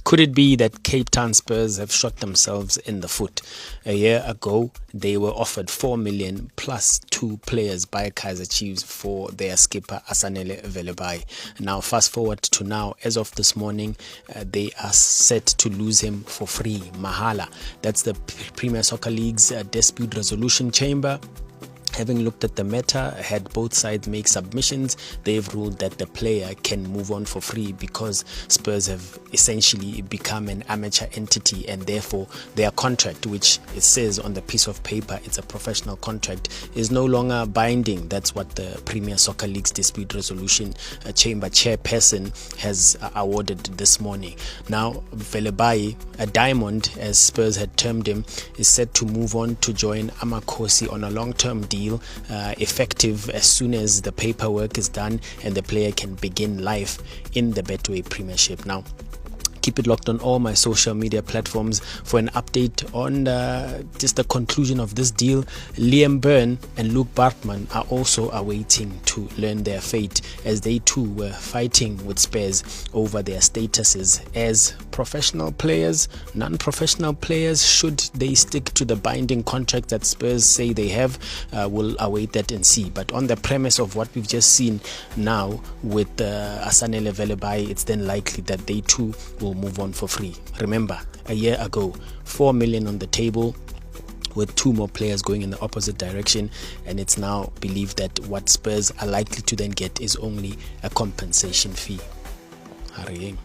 Could it be that Cape Town Spurs have shot themselves in the foot? A year ago, they were offered 4 million plus 2 players by Kaizer Chiefs for their skipper Asanele Velebayi. Now, fast forward to now, as of this morning, they are set to lose him for free, mahala. That's the Premier Soccer League's Dispute Resolution Chamber. Having looked at the matter, had both sides make submissions, they've ruled that the player can move on for free because Spurs have essentially become an amateur entity, and therefore their contract, which it says on the piece of paper it's a professional contract, is no longer binding. That's what the Premier Soccer League's Dispute Resolution Chamber chairperson has awarded this morning. Now, Velebhayi, a diamond as Spurs had termed him, is set to move on to join Amakhosi on a long-term deal, effective as soon as the paperwork is done and the player can begin life in the Betway Premiership. Now, keep it locked on all my social media platforms for an update on just the conclusion of this deal. Liam Byrne and Luke Baartman are also awaiting to learn their fate, as they too were fighting with Spurs over their statuses as professional players, non-professional players. Should they stick to the binding contract that Spurs say they have, we'll await that and see. But on the premise of what we've just seen now with Asanele Velebayi, it's then likely that they too will move on for free. Remember, a year ago, 4 million on the table, with 2 more players going in the opposite direction, and it's now believed that what Spurs are likely to then get is only a compensation fee. Hurrying.